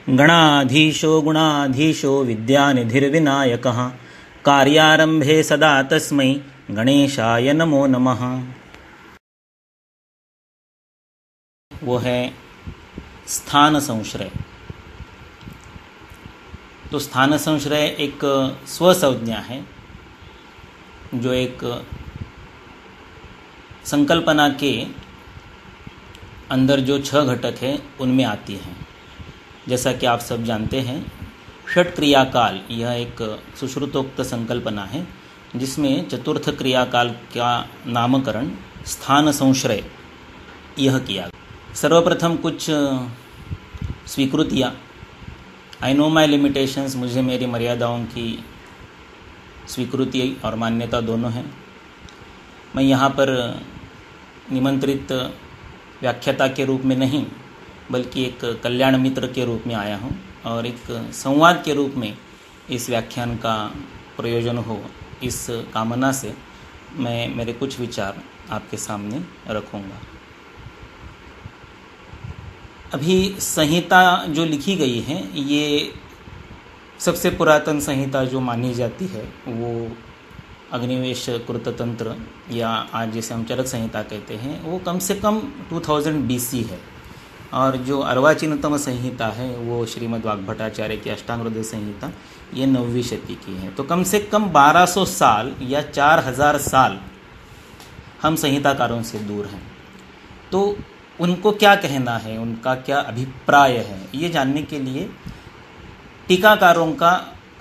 गणाधीशो गुणाधीशो विद्यानिधिर्विनायकः कार्यारंभे सदा तस्मै गणेशाय नमो नमः। वो है स्थान संश्रय। तो स्थान संश्रय एक स्वसंज्ञा है जो एक संकल्पना के अंदर जो 6 घटक है उनमें आती है। जैसा कि आप सब जानते हैं, षट क्रियाकाल यह एक सुश्रुतोक्त संकल्पना है जिसमें चतुर्थ क्रियाकाल का नामकरण स्थान संश्रय यह किया। सर्वप्रथम कुछ स्वीकृतियाँ, आई नो माई लिमिटेशंस, मुझे मेरी मर्यादाओं की स्वीकृति और मान्यता दोनों हैं। मैं यहाँ पर निमंत्रित व्याख्याता के रूप में नहीं बल्कि एक कल्याण मित्र के रूप में आया हूँ और एक संवाद के रूप में इस व्याख्यान का प्रयोजन हो, इस कामना से मैं मेरे कुछ विचार आपके सामने रखूँगा। अभी संहिता जो लिखी गई है, ये सबसे पुरातन संहिता जो मानी जाती है वो अग्निवेश कृततंत्र या आज जैसे हम चरक संहिता कहते हैं वो कम से कम 2000 BC है। और जो अर्वाचीनतम संहिता है वो श्रीमद् वाग्भटाचार्य की अष्टांगहृदय संहिता, ये 9वीं शती की है। तो कम से कम 1200 साल या 4000 साल हम संहिताकारों से दूर हैं। तो उनको क्या कहना है, उनका क्या अभिप्राय है, ये जानने के लिए टीकाकारों का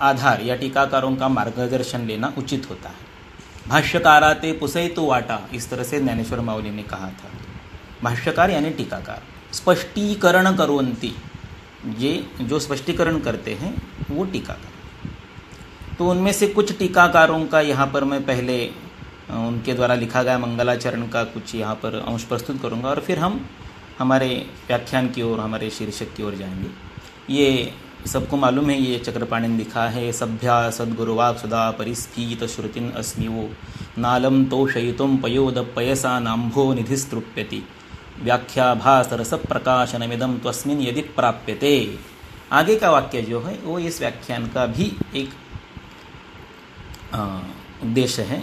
आधार या टीकाकारों का मार्गदर्शन लेना उचित होता है। भाष्यकाराते पुसैतु वाटा, इस तरह से ज्ञानेश्वर माउली ने कहा था। भाष्यकार यानी टीकाकार, स्पष्टीकरण करोन्ति, ये जो स्पष्टीकरण करते हैं वो टीकाकार। तो उनमें से कुछ टीकाकारों का यहाँ पर मैं पहले उनके द्वारा लिखा गया मंगलाचरण का कुछ यहाँ पर अंश प्रस्तुत करूँगा और फिर हम हमारे व्याख्यान की ओर, हमारे शीर्षक की ओर जाएंगे। ये सबको मालूम है, ये चक्रपाणि ने लिखा है, सभ्या सद्गुरुवाक् सदा परिस्फीत श्रुतिन अस्मिवो नालम तोषयितुम पयोद पयसा नाम्भो निधिस्तृप्यति व्याख्याभास रस प्रकाशनमिदं त्वस्मिन् यदि प्राप्यते। आगे का वाक्य जो है वो इस व्याख्यान का भी एक उद्देश्य है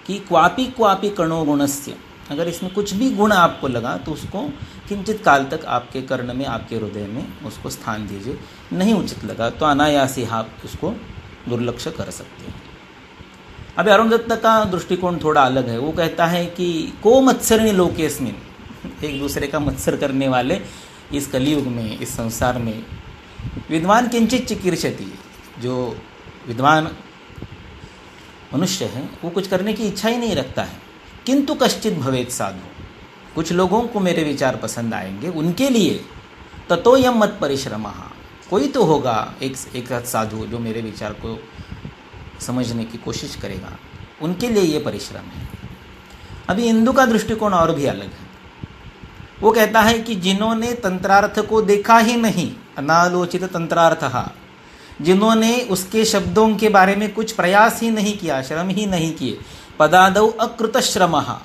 कि क्वापि क्वापि कणो गुणस्य, अगर इसमें कुछ भी गुण आपको लगा तो उसको किंचित काल तक आपके कर्ण में, आपके हृदय में उसको स्थान दीजिए। नहीं उचित लगा तो अनायास ही आप उसको दुर्लक्ष्य कर सकते हैं। अभी अरुण दत्त का दृष्टिकोण थोड़ा अलग है। वो कहता है कि को मत्सरिणी लोकेस्मिन, एक दूसरे का मत्सर करने वाले इस कलियुग में, इस संसार में विद्वान किंचित चिकीर्षति, जो विद्वान मनुष्य है वो कुछ करने की इच्छा ही नहीं रखता है। किंतु कश्चित भवेत साधु, कुछ लोगों को मेरे विचार पसंद आएंगे, उनके लिए ततो यम मत परिश्रमः, कोई तो होगा एक साधु जो मेरे विचार को समझने की कोशिश करेगा, उनके लिए ये परिश्रम है। अभी हिंदू का दृष्टिकोण और भी अलग है। वो कहता है कि जिन्होंने तंत्रार्थ को देखा ही नहीं, अनालोचित तंत्रार्थः, जिन्होंने उसके शब्दों के बारे में कुछ प्रयास ही नहीं किया, श्रम ही नहीं किए, पदादौ अकृत श्रमः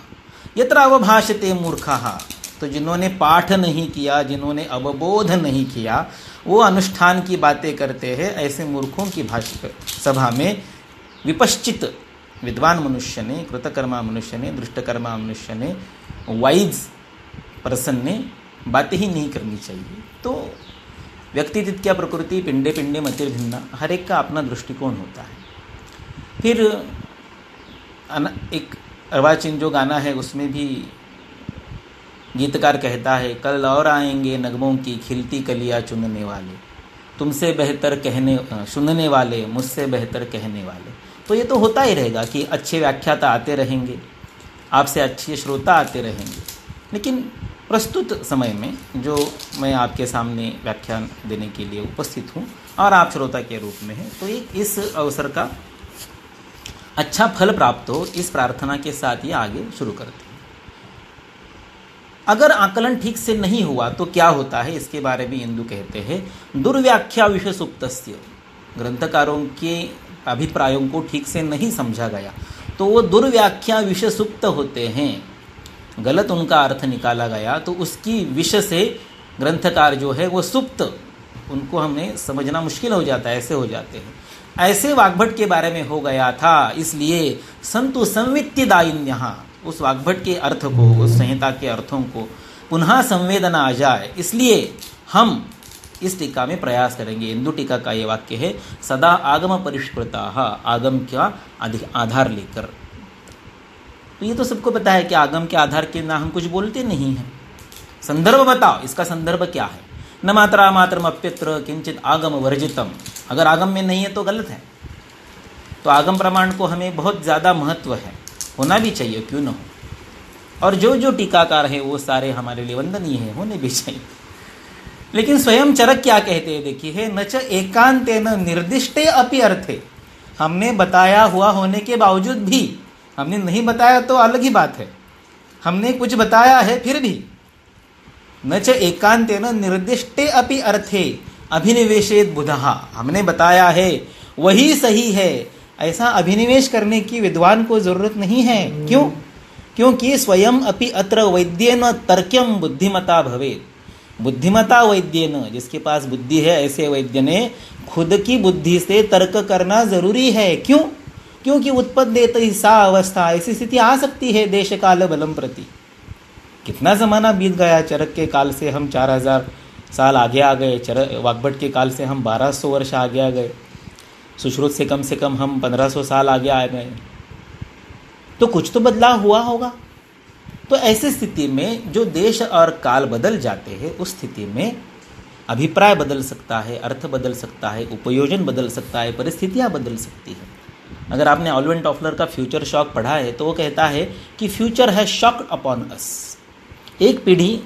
यत्र अवभाषते मूर्खः, तो जिन्होंने पाठ नहीं किया, जिन्होंने अवबोध नहीं किया, वो अनुष्ठान की बातें करते हैं। ऐसे मूर्खों की भाषा सभा में विपश्चित विद्वान मनुष्य ने, कृतकर्मा मनुष्य ने, दृष्टकर्मा मनुष्य ने, वाइज पर्सन ने बातें ही नहीं करनी चाहिए। तो व्यक्ति तिथ्या प्रकृति पिंडे पिंडे मतिर्भिन्ना, हर एक का अपना दृष्टिकोण होता है। फिर एक अर्वाचीन जो गाना है उसमें भी गीतकार कहता है, कल और आएंगे नगमों की खिलती कलियां चुनने वाले, तुमसे बेहतर कहने सुनने वाले, मुझसे बेहतर कहने वाले। तो ये तो होता ही रहेगा कि अच्छे व्याख्याता आते रहेंगे, आपसे अच्छे श्रोता आते रहेंगे, लेकिन प्रस्तुत समय में जो मैं आपके सामने व्याख्यान देने के लिए उपस्थित हूँ और आप श्रोता के रूप में हैं, तो इस अवसर का अच्छा फल प्राप्त हो, इस प्रार्थना के साथ ही आगे शुरू करते हैं। अगर आकलन ठीक से नहीं हुआ तो क्या होता है, इसके बारे में इंदु कहते हैं, दुर्व्याख्या विषय सुप्तस्य, ग्रंथकारों के अभिप्रायों को ठीक से नहीं समझा गया तो वो दुर्व्याख्या विषय सुप्त होते हैं, गलत उनका अर्थ निकाला गया तो उसकी विषय से ग्रंथकार जो है वो सुप्त उनको हमें समझना मुश्किल हो जाता है, ऐसे हो जाते हैं। ऐसे वाग्भट के बारे में हो गया था, इसलिए संतु संवित्तिदायिन्यः, उस वाग्भट के अर्थ को, उस संहिता के अर्थों को पुनः संवेदना आ जाए, इसलिए हम इस टीका में प्रयास करेंगे। इंदु टीका का ये वाक्य है, सदा आगम परिष्कृताः, आगम का आधार लेकर। तो ये तो सबको पता है कि आगम के आधार के ना हम कुछ बोलते नहीं हैं। संदर्भ बताओ, इसका संदर्भ क्या है? न मात्रा मात्रम अप्यत्र किंचित आगम वर्जितम, अगर आगम में नहीं है तो गलत है। तो आगम प्रमाण को हमें बहुत ज़्यादा महत्व है, होना भी चाहिए, क्यों न हो। और जो टीकाकार है वो सारे हमारे लिए वंदनीय है, होने भी चाहिए। लेकिन स्वयं चरक क्या कहते हैं देखिए, न च एकांतेन निर्दिष्टे अपि अर्थे, हमने बताया हुआ होने के बावजूद भी, हमने नहीं बताया तो अलग ही बात है, हमने कुछ बताया है फिर भी, न च एकांतेन निर्दिष्टे अपि अर्थे अभिनिवेशेत बुधः, हमने बताया है वही सही है, ऐसा अभिनिवेश करने की विद्वान को जरूरत नहीं है। क्यों? क्योंकि स्वयं अपि अत्र वैद्येन तर्क्यम बुद्धिमता भवेत्, बुद्धिमता वैद्येन, जिसके पास बुद्धि है ऐसे वैद्य ने खुद की बुद्धि से तर्क करना जरूरी है। क्यों? क्योंकि उत्पद्येत सा अवस्था, ऐसी स्थिति आ सकती है देश काल बलम प्रति। कितना ज़माना बीत गया, चरक के काल से हम 4000 साल आगे आ गए, वाग्भट के काल से हम 1200 वर्ष आगे आ गए, सुश्रुत से कम हम 1500 साल आगे आ गए, तो कुछ तो बदलाव हुआ होगा। तो ऐसी स्थिति में जो देश और काल बदल जाते हैं, उस स्थिति में अभिप्राय बदल सकता है, अर्थ बदल सकता है, उपयोजन बदल सकता है, परिस्थितियाँ बदल सकती हैं। अगर आपने ऑलवेन टॉफलर का फ्यूचर शॉक पढ़ा है तो वो कहता है कि फ्यूचर है शॉक्ड अपॉन अस। एक पीढ़ी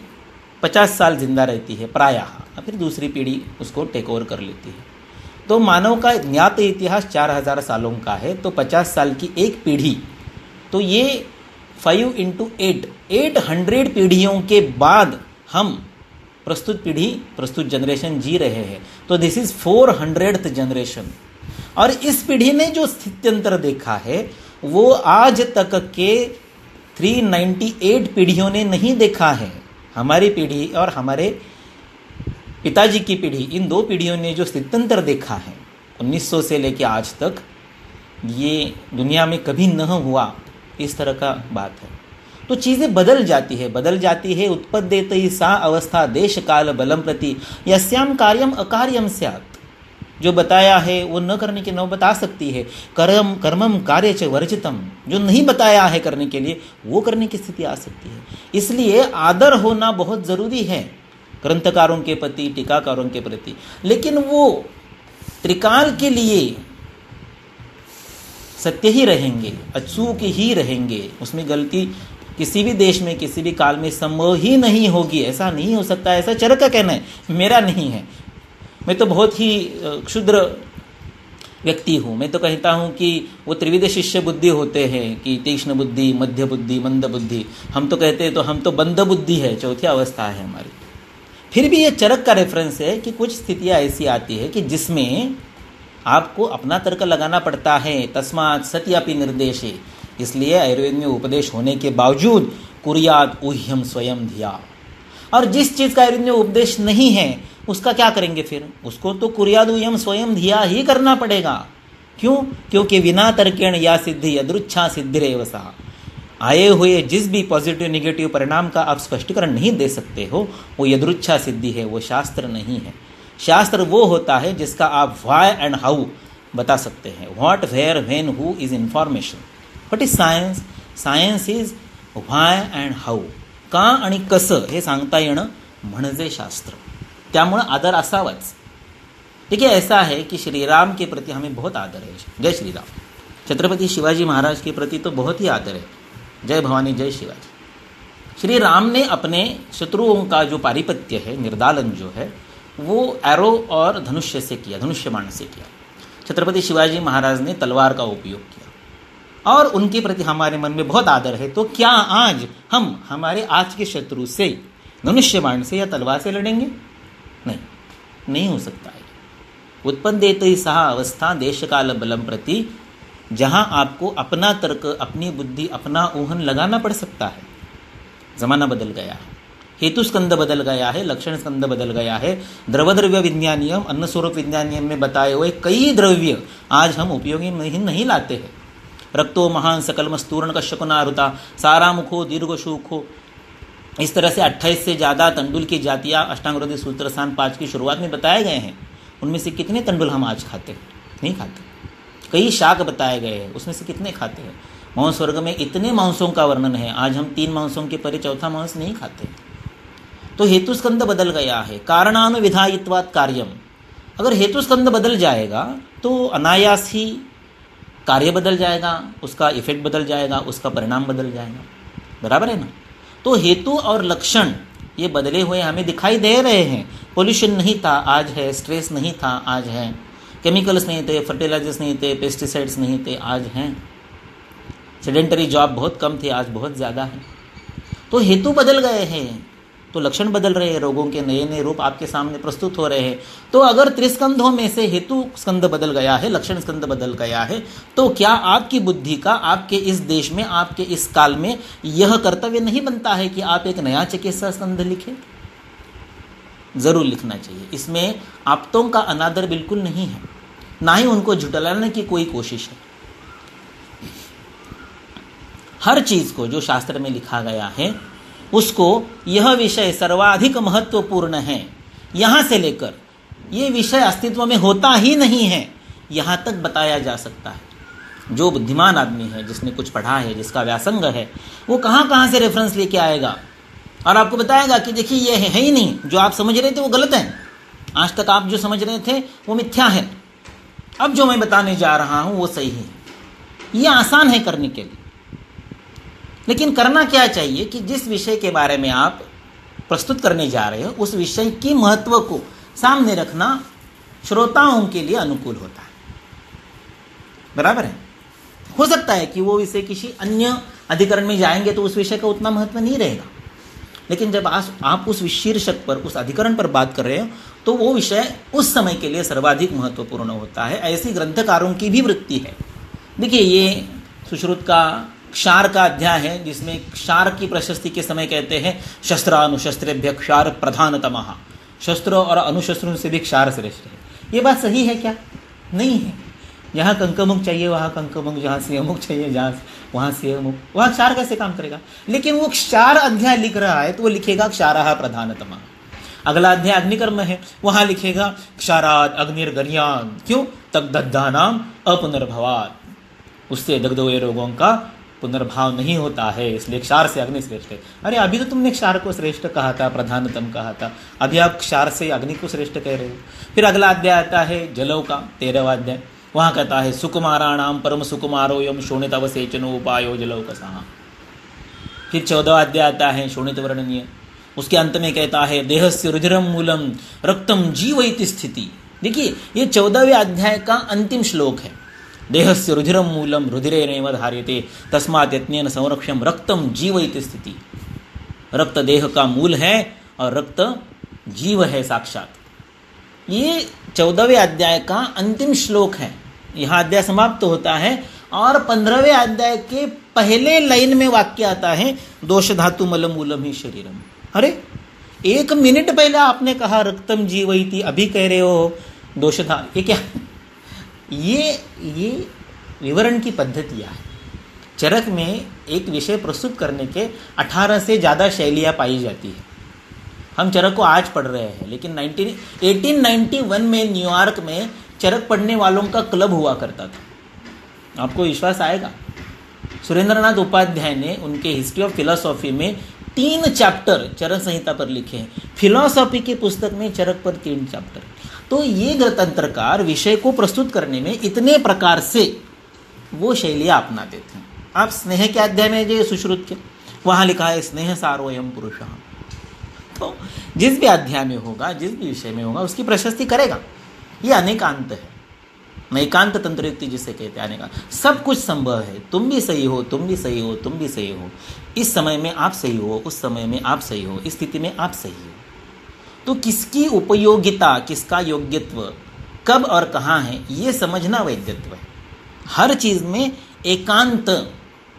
50 साल जिंदा रहती है प्रायः, फिर दूसरी पीढ़ी उसको टेक ओवर कर लेती है। तो मानव का ज्ञात इतिहास 4000 सालों का है, तो 50 साल की एक पीढ़ी, तो ये 5 × 8 800 पीढ़ियों के बाद हम प्रस्तुत जनरेशन जी रहे हैं। तो दिस इज 400th जनरेशन। और इस पीढ़ी ने जो स्थित्यंतर देखा है वो आज तक के 398 पीढ़ियों ने नहीं देखा है। हमारी पीढ़ी और हमारे पिताजी की पीढ़ी, इन दो पीढ़ियों ने जो स्थित्यंतर देखा है 1900 से लेकर आज तक, ये दुनिया में कभी न हुआ, इस तरह का बात है। तो चीज़ें बदल जाती है। उत्पद्येत सा अवस्था देश काल बलम प्रति यस्याम कार्यम अकार्यम स्यात्, जो बताया है वो न करने के न बता सकती है। कर्मम कार्य च वर्जितम, जो नहीं बताया है करने के लिए वो करने की स्थिति आ सकती है। इसलिए आदर होना बहुत ज़रूरी है ग्रंथकारों के प्रति, टीकाकारों के प्रति। लेकिन वो त्रिकाल के लिए सत्य ही रहेंगे, अचूक ही रहेंगे, उसमें गलती किसी भी देश में किसी भी काल में संभव ही नहीं होगी। ऐसा नहीं हो सकता, ऐसा चरक का कहना है, मेरा नहीं है। मैं तो बहुत ही क्षुद्र व्यक्ति हूँ। मैं तो कहता हूँ कि वो त्रिविध शिष्य बुद्धि होते हैं कि तीक्ष्ण बुद्धि, मध्य बुद्धि, मंद बुद्धि। हम तो कहते हैं तो हम तो बंद बुद्धि है, चौथी अवस्था है हमारी। फिर भी ये चरक का रेफरेंस है कि कुछ स्थितियाँ ऐसी आती है कि जिसमें आपको अपना तर्क लगाना पड़ता है। तस्मात् सत्यापि निर्देशे, इसलिए आयुर्वेद में उपदेश होने के बावजूद कुर्यात् ऊह्यम स्वयं धिया। और जिस चीज़ का आयुर्वेद में उपदेश नहीं है उसका क्या करेंगे फिर? उसको तो कुर्यात् ऊह्यम स्वयं धिया ही करना पड़ेगा। क्यों? क्योंकि विना तर्केण या सिद्धि यदृच्छा सिद्धिरेव सा। आए हुए जिस भी पॉजिटिव नेगेटिव परिणाम का आप स्पष्टीकरण नहीं दे सकते हो वो यदृच्छा सिद्धि है, वो शास्त्र नहीं है। शास्त्र वो होता है जिसका आप व्हाई एंड हाउ बता सकते हैं। What, where, when, who is information. What is science? Science is why and how, का आणि कसं हे सांगता येणं म्हणजे शास्त्र. त्यामुळं आदर असावाच. ठीक है. ऐसा है कि श्रीराम के प्रति हमें बहुत आदर है. जय श्री राम. छत्रपति शिवाजी महाराज के प्रति तो बहुत ही आदर है. जय भवानी, जय शिवाजी. श्री राम ने अपने शत्रुओं का जो पारिपत्य है, निर्दालन जो है, वो एरो और धनुष्य से किया, धनुष्य बाण से किया. छत्रपति शिवाजी महाराज ने तलवार का उपयोग किया और उनके प्रति हमारे मन में बहुत आदर है. तो क्या आज हम हमारे आज के शत्रु से धनुष्य बाण से या तलवार से लड़ेंगे? नहीं, नहीं हो सकता है. उत्पद्येत सह अवस्था देश काल बलम प्रति, जहां आपको अपना तर्क, अपनी बुद्धि, अपना ऊहन लगाना पड़ सकता है. जमाना बदल गया है. हेतु स्कंद बदल गया है, लक्षण स्कंद बदल गया है। द्रवद्रव्य विज्ञानियम, अन्न स्वरूप विज्ञानियम में बताए हुए कई द्रव्य आज हम उपयोगी नहीं लाते हैं। रक्तो महान सकल मस्तूर्ण कश्यकुनारुता, सारा मुखो दीर्घ शूखो, इस तरह से 28 से ज़्यादा तंडुल की जातियाँ अष्टांगहृदय सूत्र स्थान 5 की शुरुआत में बताए गए हैं। उनमें से कितने तंडुल हम आज खाते हैं? नहीं खाते। कई शाक बताए गए हैं, उसमें से कितने खाते हैं? मांस वर्ग में इतने मांसों का वर्णन है, आज हम 3 मांसों के परे चौथा मांस नहीं खाते। तो हेतु स्कंद बदल गया है। कारणानुविधायित्वात् कार्यम, अगर हेतु स्कंद बदल जाएगा तो अनायास ही कार्य बदल जाएगा, उसका इफेक्ट बदल जाएगा, उसका परिणाम बदल जाएगा। बराबर है ना? तो हेतु और लक्षण ये बदले हुए हमें दिखाई दे रहे हैं। पोल्यूशन नहीं था, आज है। स्ट्रेस नहीं था, आज है। केमिकल्स नहीं थे, फर्टिलाइजर्स नहीं थे, पेस्टिसाइड्स नहीं थे, आज हैं। सेडेंटरी जॉब बहुत कम थे, आज बहुत ज़्यादा है। तो हेतु बदल गए हैं तो लक्षण बदल रहे हैं, रोगों के नए नए रूप आपके सामने प्रस्तुत हो रहे हैं। तो अगर त्रिस्कंधों में से हेतु स्कंद बदल गया है, लक्षण स्कंद बदल गया है, तो क्या आपकी बुद्धि का आपके इस देश में, आपके इस काल में यह कर्तव्य नहीं बनता है कि आप एक नया चिकित्सा स्कंद लिखें? जरूर लिखना चाहिए। इसमें आप्तों का अनादर बिल्कुल नहीं है, ना ही उनको झुठलाने की कोई कोशिश है। हर चीज को जो शास्त्र में लिखा गया है उसको यह विषय सर्वाधिक महत्वपूर्ण है, यहां से लेकर यह विषय अस्तित्व में होता ही नहीं है, यहां तक बताया जा सकता है। जो बुद्धिमान आदमी है, जिसने कुछ पढ़ा है, जिसका व्यासंग है, वो कहां कहां से रेफरेंस लेके आएगा और आपको बताएगा कि देखिए ये है ही नहीं, जो आप समझ रहे थे वो गलत है, आज तक आप जो समझ रहे थे वो मिथ्या है, अब जो मैं बताने जा रहा हूं वो सही है। ये आसान है करने के लिए, लेकिन करना क्या चाहिए कि जिस विषय के बारे में आप प्रस्तुत करने जा रहे हो उस विषय की महत्व को सामने रखना श्रोताओं के लिए अनुकूल होता है। बराबर है? हो सकता है कि वो विषय किसी अन्य अधिकरण में जाएंगे तो उस विषय का उतना महत्व नहीं रहेगा, लेकिन जब आप उस शीर्षक पर, उस अधिकरण पर बात कर रहे हो तो वो विषय उस समय के लिए सर्वाधिक महत्वपूर्ण होता है। ऐसी ग्रंथकारों की भी वृत्ति है। देखिए, ये सुश्रुत का क्षार का अध्याय है, जिसमें क्षार की प्रशस्ति के समय कहते हैं शस्त्रानुशस्त्रेभ्य क्षार प्रधानतमः, शस्त्रों और अनुशस्त्रों से भी क्षार श्रेष्ठ है। ये बात सही है क्या? नहीं है। जहाँ कंकमुख चाहिए वहाँ कंकमुख, जहाँ सिंहमुख चाहिए जहाँ वहाँ सिंहमुख, वहाँ क्षार कैसे काम करेगा? लेकिन वो क्षार अध्याय लिख रहा है तो वो लिखेगा क्षारः प्रधानतमः। अगला अध्याय अग्निकर्म है, वहाँ लिखेगा क्षाराद अग्निर्गर्यान, क्यों? तद्दग्धानाम अपुनर्भवात्, उससे दग्ध हुए रोगों का पुनर्भाव नहीं होता है, इसलिए क्षार से अग्नि श्रेष्ठ है। अरे अभी तो तुमने क्षार को श्रेष्ठ कहा था, प्रधानतम कहा था, अभी आप क्षार से अग्नि को श्रेष्ठ कह रहे हो। फिर अगला अध्याय आता है जलव का, 13वां अध्याय, वहां कहता है सुकुमाराणाम परम सुकुमारो यम शोणित अवसेचनो उपायो जलव का सहा। फिर 14वां अध्याय आता है शोणित वर्णनीय, उसके अंत में कहता है देहस्य रुधिरम मूलम रक्तम जीवैति स्थिति। देखिए, ये 14वें अध्याय का अंतिम श्लोक है। देहस्य रुधिरम मूलम रुधिरेणैव धार्यते तस्मात् यत्नेन संरक्षम रक्तम जीवैति स्थिति। रक्त देह का मूल है और रक्त जीव है साक्षात। ये 14वें अध्याय का अंतिम श्लोक है। यहाँ अध्याय समाप्त होता है और 15वें अध्याय के पहले लाइन में वाक्य आता है दोष धातु मल मूलम ही शरीरम। अरे 1 मिनट पहले आपने कहा रक्तम जीवैति, अभी कह रहे हो दोष था। ये क्या? ये विवरण की पद्धतियाँ है। चरक में एक विषय प्रस्तुत करने के 18 से ज़्यादा शैलियाँ पाई जाती है। हम चरक को आज पढ़ रहे हैं, लेकिन 1891 में न्यूयॉर्क में चरक पढ़ने वालों का क्लब हुआ करता था। आपको विश्वास आएगा, सुरेंद्रनाथ उपाध्याय ने उनके हिस्ट्री ऑफ फिलॉसॉफी में 3 चैप्टर चरक संहिता पर लिखे हैं। फिलॉसॉफी की पुस्तक में चरक पर 3 चैप्टर। तो ये ग्रंथकार विषय को प्रस्तुत करने में इतने प्रकार से वो शैलियाँ अपनाते थे। आप स्नेह के अध्याय में जो सुश्रुत के, वहाँ लिखा है स्नेह सारोयम पुरुषः। तो जिस भी अध्याय में होगा, जिस भी विषय में होगा, उसकी प्रशस्ति करेगा। ये अनेकांत है, नैकांत तंत्रयुक्ति जिसे कहते हैं अनेकांत। सब कुछ संभव है, तुम भी सही हो, तुम भी सही हो, तुम भी सही हो, इस समय में आप सही हो, उस समय में आप सही हो, इस स्थिति में आप सही हो। तो किसकी उपयोगिता, किसका योग्यत्व कब और कहाँ है, ये समझना वैद्यत्व है। हर चीज में एकांत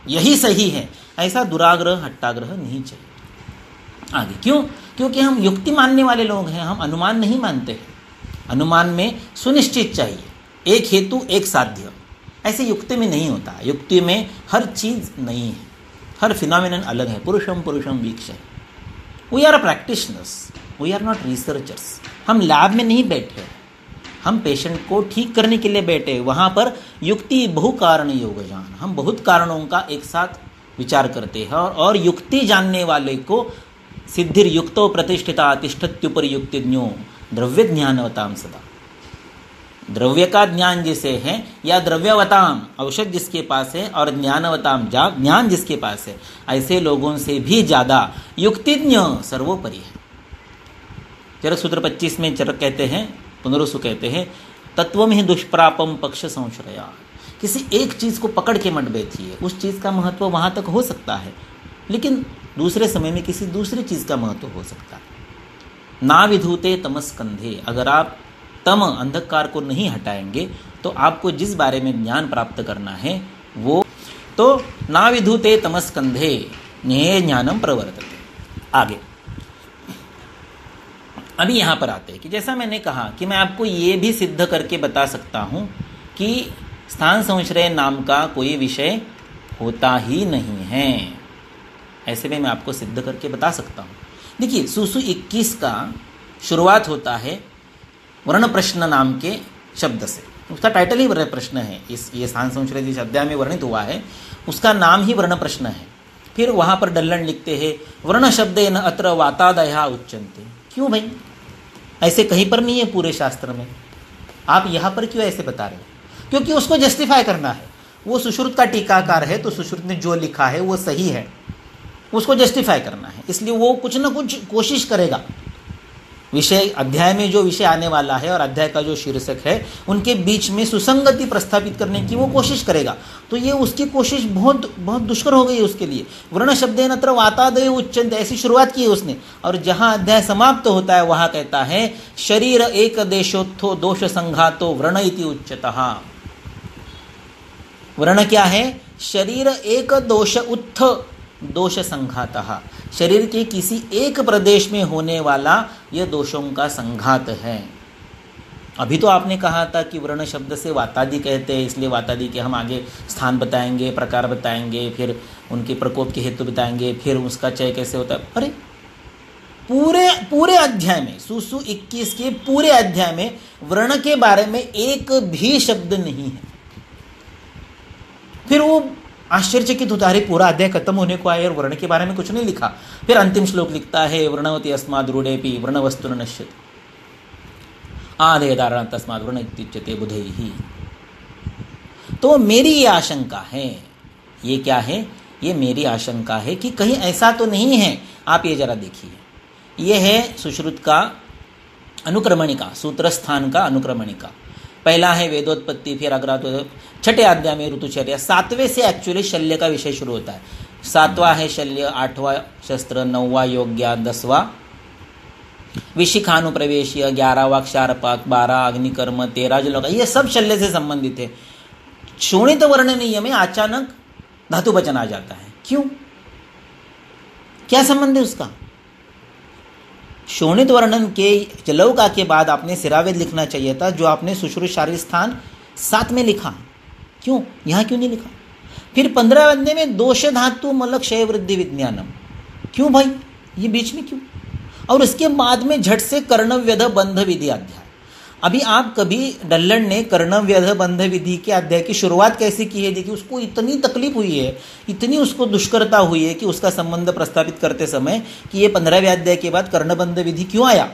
यही सही है, ऐसा दुराग्रह हट्टाग्रह नहीं चाहिए। आगे क्यों? क्योंकि हम युक्ति मानने वाले लोग हैं, हम अनुमान नहीं मानते हैं। अनुमान में सुनिश्चित चाहिए, एक हेतु एक साध्य, ऐसे युक्ति में नहीं होता। युक्ति में हर चीज नहीं है, हर फिनोमिनन अलग है। पुरुषम पुरुषम वीक्षय। We are practitioners, we are not researchers. हम लैब में नहीं बैठे, हम पेशेंट को ठीक करने के लिए बैठे। वहाँ पर युक्ति बहु कारण योग जान, हम बहुत कारणों का एक साथ विचार करते हैं और युक्ति जानने वाले को सिद्धिर युक्तो प्रतिष्ठिता तिष्ठत्युपर युक्तिज्ञो द्रव्य ज्ञानवताम सदा। द्रव्य का ज्ञान जिसे है या द्रव्यवताम औषध जिसके पास है और ज्ञानवताम ज्ञान जिसके पास है, ऐसे लोगों से भी ज्यादा युक्तिज्ञ सर्वोपरि है। चरक सूत्र 25 में चरक कहते हैं, पुनरुसु कहते हैं, तत्वम ही दुष्प्रापम पक्ष संश्रया। किसी एक चीज को पकड़ के मत बैठिए, उस चीज का महत्व वहां तक हो सकता है, लेकिन दूसरे समय में किसी दूसरी चीज का महत्व हो सकता है। ना विधूते तमस्कंधे, अगर आप तम अंधकार को नहीं हटाएंगे तो आपको जिस बारे में ज्ञान प्राप्त करना है वो तो ना विधूते तमस्कंधे ज्ञेय ज्ञानम प्रवर्तते। आगे अभी यहां पर आते हैं कि जैसा मैंने कहा कि मैं आपको ये भी सिद्ध करके बता सकता हूं कि स्थान संश्रय नाम का कोई विषय होता ही नहीं है। ऐसे में मैं आपको सिद्ध करके बता सकता हूं। देखिए सुसु 21 का शुरुआत होता है वर्ण प्रश्न नाम के शब्द से। उसका टाइटल ही वर्ण प्रश्न है। ये स्थान संश्रय जिस अध्याय में वर्णित हुआ है उसका नाम ही वर्ण प्रश्न है। फिर वहां पर डल्लन लिखते हैं वर्ण शब्देन अत्र वातादयः उच्यन्ते। क्यों भाई, ऐसे कहीं पर नहीं है पूरे शास्त्र में, आप यहां पर क्यों ऐसे बता रहे हो? क्योंकि उसको जस्टिफाई करना है। वो सुश्रुत का टीकाकार है तो सुश्रुत ने जो लिखा है वो सही है, उसको जस्टिफाई करना है, इसलिए वो कुछ ना कुछ कोशिश करेगा। विषय अध्याय में जो विषय आने वाला है और अध्याय का जो शीर्षक है उनके बीच में सुसंगति प्रस्थापित करने की वो कोशिश करेगा। तो ये उसकी कोशिश बहुत बहुत दुष्कर हो गई है उसके लिए। वर्ण शब्देन अत्र वातादय उच्यन्ते, ऐसी शुरुआत की है उसने। और जहां अध्याय समाप्त होता है वहां कहता है शरीर एक देशोत्थो दोष संघातो वर्ण इति उच्यतः। वर्ण क्या है? शरीर एक दोष उत्थ दोष संघातः, शरीर के किसी एक प्रदेश में होने वाला यह दोषों का संघात है। अभी तो आपने कहा था कि वर्ण शब्द से वातादि कहते हैं, इसलिए वातादि के हम आगे स्थान बताएंगे, प्रकार बताएंगे, फिर उनके प्रकोप के हेतु बताएंगे, फिर उसका चय कैसे होता है। अरे पूरे अध्याय में सुसु 21 के पूरे अध्याय में वर्ण के बारे में एक भी शब्द नहीं है। फिर वो आश्चर्यचकित होता है, पूरा अध्याय खत्म होने को आया और वर्ण के बारे में कुछ नहीं लिखा। फिर अंतिम श्लोक लिखता है वर्णवती अस्माद् रूढेपि वर्ण वस्तु न नश्यते आदेयदारण तस्माद् वर्ण इत्युच्यते बुधैः। तो मेरी ये आशंका है, ये क्या है? ये मेरी आशंका है कि कहीं ऐसा तो नहीं है। आप ये जरा देखिए, ये है सुश्रुत का अनुक्रमणिका, सूत्रस्थान का अनुक्रमणिका। पहला है वेदोत्पत्ति, फिर अग्रात, छठे अध्याय में ऋतुचर्या। 7वें से एक्चुअली शल्य का विषय शुरू होता है। 7वां है शल्य, 8वां शस्त्र, 9वां योग्या, 10वां विशिखानुप्रवेशीय, 11वां क्षारपाक, 12 अग्निकर्म, 13 जल, ये सब शल्य से संबंधित है। शोणित वर्णनीय में अचानक धातु वचन आ जाता है। क्यों? क्या संबंध है उसका? शोणित वर्णन के जलौका के बाद आपने सिरावेद लिखना चाहिए था, जो आपने सुश्रुत शारीर स्थान 7 में लिखा। क्यों यहां क्यों नहीं लिखा? फिर 15 अध्याय में दोष धातु मल क्षय वृद्धि विज्ञानम, क्यों भाई ये बीच में क्यों? और उसके बाद में झट से कर्णव्यध बंध विधि अध्याय। अभी आप कभी डल्लन ने कर्णव्यध बंध विधि के अध्याय की शुरुआत कैसे की है? देखिए उसको इतनी तकलीफ हुई है, इतनी उसको दुष्करता हुई है कि उसका संबंध प्रस्तावित करते समय कि ये 15वें अध्याय के बाद कर्णबंध विधि क्यों आया।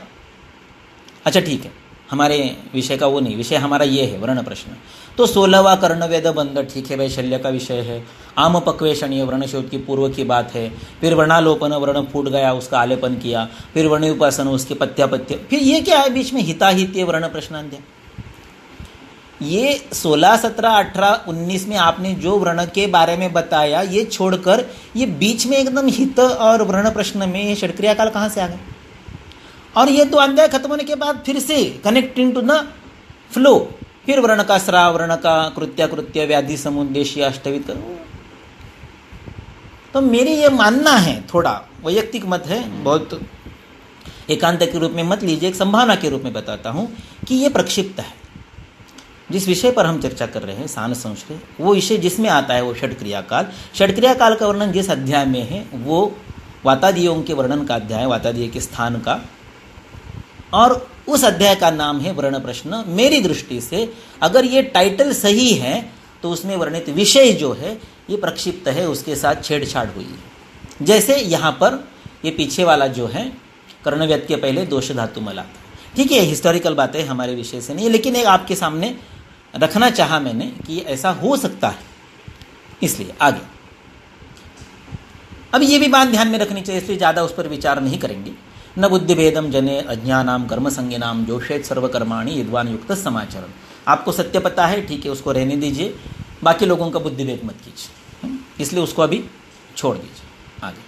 अच्छा ठीक है, हमारे विषय का वो नहीं, विषय हमारा ये है वर्ण प्रश्न। तो 16वां कर्णवेद बंध, ठीक है भाई, शल्य का विषय है। आम पक्वेशणीय वर्णशोध की पूर्व की बात है। फिर वर्णालोपन, वर्ण फूट गया उसका आलेपन किया। फिर वर्ण उपासन, उसके पत्यापत्य। फिर ये क्या है बीच में? हिताहित्य वर्ण प्रश्नाध्याय। ये 16, 17, 18, 19 में आपने जो वर्ण के बारे में बताया ये छोड़कर ये बीच में एकदम हित और वर्ण प्रश्न में ये षट्क्रिया काल कहाँ से आ गए? और ये 2 अध्याय खत्म होने के बाद फिर से कनेक्टिंग टू द फ्लो, फिर वर्ण का स्राव, वर्ण का कृत्याकृत्य, व्याधि समुद्देशीय, अष्टविध। तो मेरी ये मानना है, थोड़ा वैयक्तिक मत है, बहुत एकांत के रूप में मत लीजिए, एक संभावना के रूप में बताता हूँ कि ये प्रक्षिप्त है। जिस विषय पर हम चर्चा कर रहे हैं सान संशय, वो विषय जिसमें आता है वो षटक्रिया काल। षटक्रिया काल का वर्णन जिस अध्याय में है वो वातादियों के वर्णन का अध्याय, वातादिय के स्थान का, और उस अध्याय का नाम है वर्ण प्रश्न। मेरी दृष्टि से अगर ये टाइटल सही है तो उसमें वर्णित विषय जो है ये प्रक्षिप्त है, उसके साथ छेड़छाड़ हुई है। जैसे यहाँ पर ये पीछे वाला जो है कर्णव्यत के पहले दोष धातु मल आता है। ठीक है, हिस्टोरिकल बातें हमारे विषय से नहीं है, लेकिन एक आपके सामने रखना चाहा मैंने कि ऐसा हो सकता है, इसलिए आगे। अब ये भी बात ध्यान में रखनी चाहिए, इसलिए ज़्यादा उस पर विचार नहीं करेंगे। न बुद्धिभेदम जने अज्ञानाम कर्म संज्ञानाम जोषेत सर्वकर्माणि यद्वान युक्त समाचरण। आपको सत्य पता है, ठीक है, उसको रहने दीजिए, बाकी लोगों का बुद्धिभेद मत कीजिए, इसलिए उसको अभी छोड़ दीजिए। आगे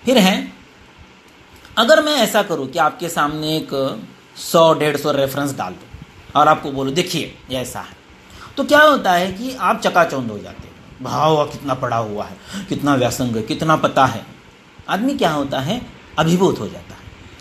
फिर है, अगर मैं ऐसा करूं कि आपके सामने एक 100-150 रेफरेंस डाल दूं और आपको बोलो देखिए ये ऐसा है, तो क्या होता है कि आप चकाचौंध हो जाते हैं। भाव कितना पढ़ा हुआ है, कितना व्यासंग है, कितना पता है। आदमी क्या होता है, अभिभूत हो जाता है।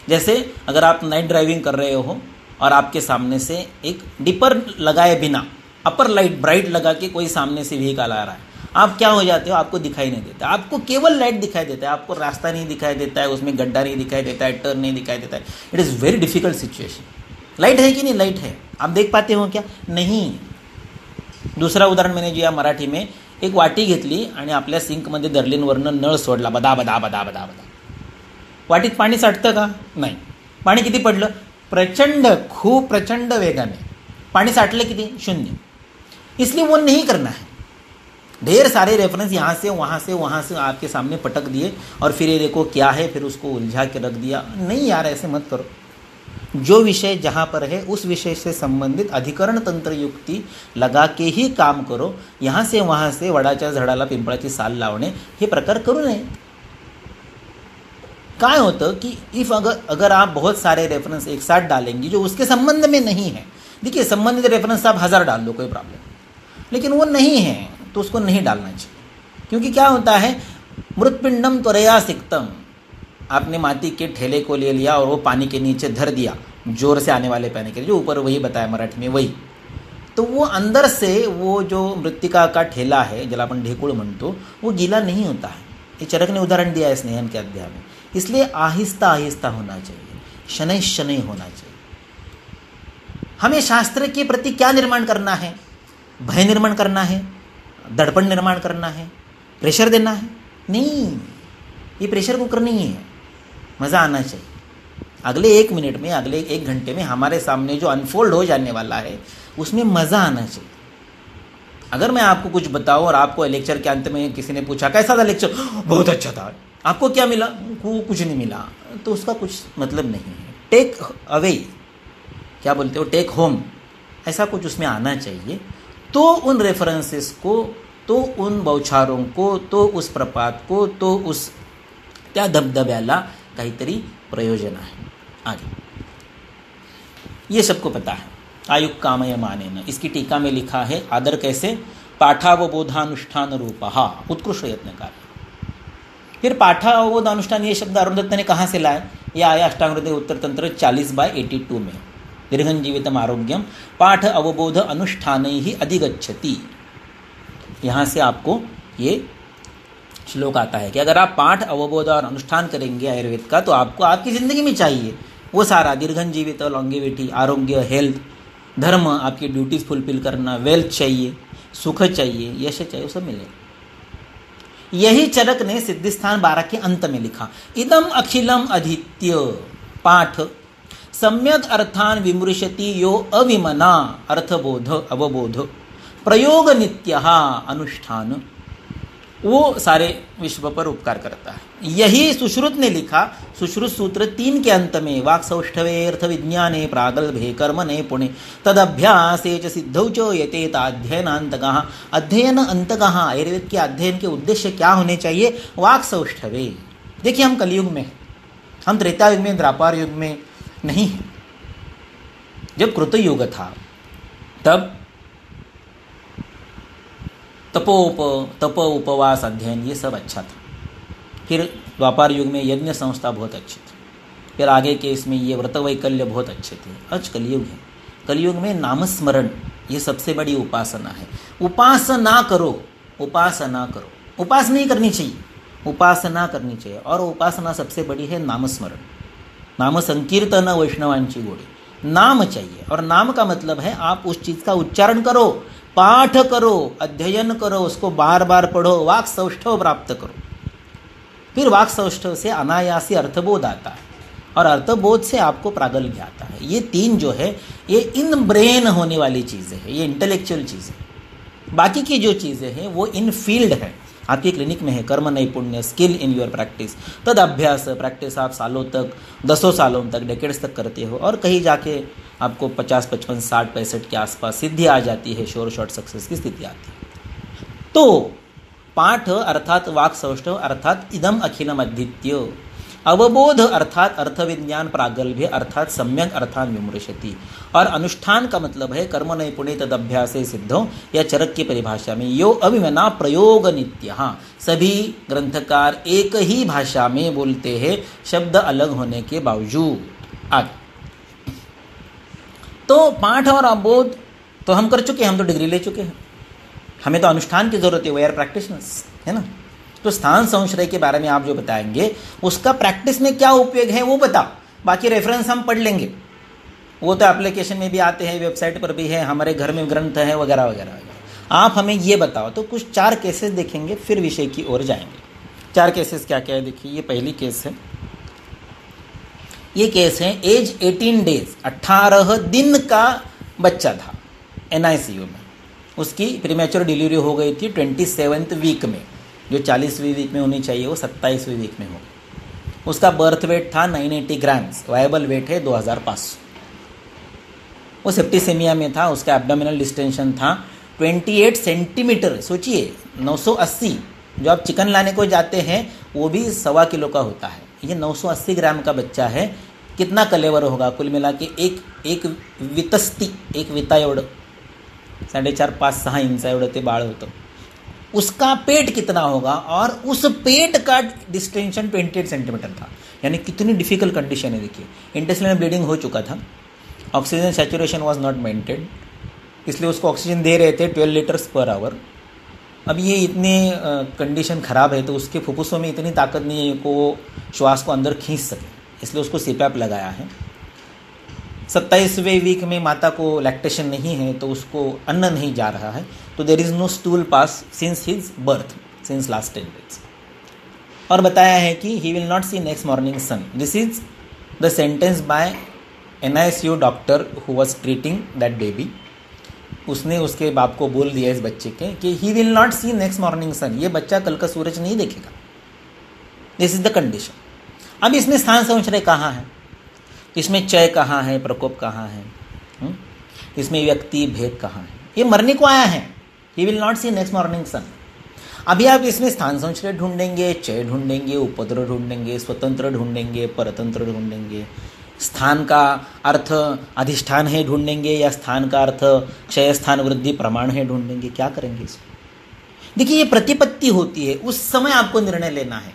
जैसे अगर आप नाइट ड्राइविंग कर रहे हो और आपके सामने से एक डिपर लगाए बिना अपर लाइट ब्राइट लगा के कोई सामने से व्हीकल आ रहा है, आप क्या हो जाते हो, आपको दिखाई नहीं देता, आपको केवल लाइट दिखाई देता है, आपको रास्ता नहीं दिखाई देता है, उसमें गड्ढा नहीं दिखाई देता है, टर्न नहीं दिखाई देता है। It is very difficult situation. Light है कि नहीं, लाइट है, आप देख पाते हो क्या, नहीं। दुसरा उदाहरण मैंने दिया मराठी में, एक वाटी घेतली आणि आपल्या सिंकमध्ये दर्लींवरनं नळ सोडला, बदा बदा बदा बदा बदा, वाटीत पाणी साठतं का, नाही। पाणी किती पडलं, प्रचंड, खूप प्रचंड वेगाने पाणी साठलं किती, 0। इसलिए वो नहीं करना है। ढेर सारे रेफरेंस यहाँ से वहाँ से आपके सामने पटक दिए और फिर ये देखो क्या है, फिर उसको उलझा के रख दिया। नहीं यार, ऐसे मत करो। जो विषय जहाँ पर है उस विषय से संबंधित अधिकरण तंत्र युक्ती लगा के ही काम करो। यहाँ से वहाँ से वडाच्या झाडाला पिंपळाची साल लावणे हे प्रकार करू नये। काय होतं कि इफ अगर आप बहुत सारे रेफरेंस एक साथ डालेंगे जो उसके संबंध में नहीं है, देखिए संबंधित रेफरेंस आप 1000 डाल लो, कोई प्रॉब्लम, लेकिन वो नहीं है तो उसको नहीं डालना चाहिए। क्योंकि क्या होता है, मृतपिंडम त्वरया सिक्तम, आपने माटी के ठेले को ले लिया और वो पानी के नीचे धर दिया, जोर से आने वाले पानी के, जो ऊपर वही बताया मराठी में वही, तो वो अंदर से वो जो मृत्तिका का ठेला है, ज्याला आपण ढेकूळ म्हणतो, वो गीला नहीं होता है। ये चरक ने उदाहरण दिया है स्नेहन के अध्याय में। इसलिए आहिस्ता आहिस्ता होना चाहिए, शनै शनै होना चाहिए। हमें शास्त्र के प्रति क्या निर्माण करना है, भय निर्माण करना है, दड़पण निर्माण करना है, प्रेशर देना है, नहीं। ये प्रेशर कुकर नहीं है, मज़ा आना चाहिए। अगले 1 मिनट में, अगले 1 घंटे में हमारे सामने जो अनफोल्ड हो जाने वाला है उसमें मज़ा आना चाहिए। अगर मैं आपको कुछ बताऊं और आपको लेक्चर के अंत में किसी ने पूछा कैसा था लेक्चर, बहुत अच्छा था, आपको क्या मिला, कुछ नहीं मिला, तो उसका कुछ मतलब नहीं है। टेक अवे, क्या बोलते हो, टेक होम, ऐसा कुछ उसमें आना चाहिए। तो उन रेफरेंसेस को, तो उन बौछारों को, तो उस प्रपात को, तो उस त्या धबधब्याला काहीतरी प्रयोजन आहे। आगे ये सबको पता है। आयुक् कामय मानेन, इसकी टीका में लिखा है, आदर कैसे, पाठावबोधानुष्ठान रूपहा, उत्कृष्ट यत्नकार। फिर पाठावबोधानुष्ठान ये शब्द अरुण दत्त ने कहाँ से लाया, यह आया अष्टांग हृदय उत्तर तंत्र 40/82 में। दीर्घं जीवितम आरोग्यम पाठ अवबोध अनुष्ठान ही अधिगच्छति, यहाँ से आपको ये श्लोक आता है कि अगर आप पाठ अवबोध और अनुष्ठान करेंगे आयुर्वेद का, तो आपको आपकी ज़िंदगी में चाहिए वो सारा, दीर्घं जीवित, लॉन्गेविटी, आरोग्य, हेल्थ, धर्म, आपकी ड्यूटीज फुलफिल करना, वेल्थ चाहिए, सुख चाहिए, यश चाहिए, वो सब मिलेगा। यही चरक ने सिद्धिस्थान 12 के अंत में लिखा, इदम अखिलम अधीत्य पाठ सम्यक अर्थान विमृशति यो अविमना अर्थबोध अवबोध प्रयोग नित्यः अनुष्ठान, वो सारे विश्व पर उपकार करता है। यही सुश्रुत ने लिखा, सुश्रुत सूत्र 3 के अंत में, वाक् सौष्ठवे अर्थ विज्ञाने प्रागल्भे कर्मणे पुणे तदभ्यासे च सिद्धौ च यतेत अध्ययनान्तकः। अध्ययन अंतकः, आयुर्वेद के अध्ययन के उद्देश्य क्या होने चाहिए, वाक् सौष्ठवे। देखिए हम कलयुग में, हम त्रेता युग में, द्वापर युग में नहीं है। जब कृतयुग था तब तप उपवास अध्ययन ये सब अच्छा था। फिर द्वापर युग में यज्ञ संस्था बहुत अच्छी थी। फिर आगे के इसमें ये व्रत वैकल्य बहुत अच्छे थे। आज कलयुग है, कलयुग में नामस्मरण ये सबसे बड़ी उपासना है। उपासना करो, उपासना करो, उपास नहीं करनी चाहिए, उपासना करनी चाहिए। और उपासना सबसे बड़ी है नामस्मरण, नाम संकीर्तन वैष्णवांची गोड़ी। नाम चाहिए, और नाम का मतलब है आप उस चीज़ का उच्चारण करो, पाठ करो, अध्ययन करो, उसको बार बार पढ़ो, वाक् सौष्ठव प्राप्त करो। फिर वाक् सौष्ठव से अनायासी अर्थबोध आता है, और अर्थबोध से आपको प्रागल्भ्य आता है। ये तीन जो है ये इन ब्रेन होने वाली चीज़ें हैं, ये इंटेलेक्चुअल चीज़ें। बाकी की जो चीज़ें हैं वो इन फील्ड है, आपके क्लिनिक में है। कर्म नैपुण्य, स्किल इन योर प्रैक्टिस, तद अभ्यास, प्रैक्टिस आप सालों तक, दसों सालों तक, डेकेड्स तक करते हो, और कहीं जाके आपको 50, 55, 60, 65 के आसपास सिद्धि आ जाती है, श्योर शॉर्ट सक्सेस की स्थिति आती है। तो पाठ अर्थात वाक् सौष्ठव अर्थात इदम अखिलम अधीत्य, अवबोध अर्थात अर्थविज्ञान प्रागल्भ्य अर्थात सम्यक अर्थान विमृशति। और अनुष्ठान का मतलब है कर्म नैपुण्य तद अभ्यासे सिद्धो, या चरक की परिभाषा में यो अभिमना प्रयोग नित्य। हाँ, सभी ग्रंथकार एक ही भाषा में बोलते हैं, शब्द अलग होने के बावजूद। आगे तो पाठ और अवबोध तो हम कर चुके हैं, हम तो डिग्री ले चुके हैं, हमें तो अनुष्ठान की जरूरत है, वी आर प्रैक्टिशनर्स, है ना। तो स्थान संश्रय के बारे में आप जो बताएंगे उसका प्रैक्टिस में क्या उपयोग है वो बताओ, बाकी रेफरेंस हम पढ़ लेंगे, वो तो एप्लीकेशन में भी आते हैं, वेबसाइट पर भी है, हमारे घर में ग्रंथ है, वगैरह वगैरह। आप हमें ये बताओ। तो कुछ 4 केसेस देखेंगे, फिर विषय की ओर जाएंगे। 4 केसेस क्या क्या है देखिए। ये पहली केस है, ये केस है एज 18 डेज, 18 दिन का बच्चा था NICU में, उसकी प्रीमैच्योर डिलीवरी हो गई थी 27th वीक में, जो 40वीं वीक में होनी चाहिए वो 27वीं वीक में हो गई। उसका बर्थ वेट था 980 ग्राम्स, वायबल वेट है 2500। वो सेप्टिसेमिया में था, उसका एब्डोमिनल डिस्टेंशन था 28 सेंटीमीटर। सोचिए 980, जो आप चिकन लाने को जाते हैं वो भी 1.25 किलो का होता है, ये 980 ग्राम का बच्चा है। कितना कलेवर होगा कुल मिला के, एक वितस्ती, एक विता एवढं 4.5-6 इंच एवढं ते बाळ होतं। उसका पेट कितना होगा, और उस पेट का डिस्टेंशन 28 सेंटीमीटर था। यानी कितनी डिफिकल्ट कंडीशन है देखिए। इंटेस्टाइनल ब्लीडिंग हो चुका था, oxygen saturation was not maintain, इसलिए उसको ऑक्सीजन दे रहे थे 12 लीटर्स पर आवर। अब ये इतने कंडीशन ख़राब है तो उसके फुफ्फुसों में इतनी ताकत नहीं है कि वो श्वास को अंदर खींच सके, इसलिए उसको CPAP लगाया है। 27वें वीक में माता को लैक्टेशन नहीं है तो उसको अन्न नहीं जा रहा है, तो there is no stool pass since his birth, since last 10 days. और बताया है कि he will not see next morning sun. This is the sentence by NICU doctor who was treating that baby. उसने उसके बाप को बोल दिया इस बच्चे के कि he will not see next morning sun, ये बच्चा कल का सूरज नहीं देखेगा। This is the condition. अब इसमें स्थान संश्रय कहाँ है, इसमें चय कहाँ है, प्रकोप कहाँ है, इसमें व्यक्ति भेद कहाँ है। ये मरने को आया है, he will not see next morning sun. अभी आप इसमें स्थान संश्रय ढूंढेंगे, चय ढूंढेंगे, उपद्रव ढूंढेंगे, स्वतंत्र ढूंढेंगे, परतंत्र ढूंढेंगे, स्थान का अर्थ अधिष्ठान है ढूंढेंगे, या स्थान का अर्थ क्षय स्थान वृद्धि प्रमाण है ढूंढेंगे, क्या करेंगे इसको। देखिए ये प्रतिपत्ति होती है, उस समय आपको निर्णय लेना है।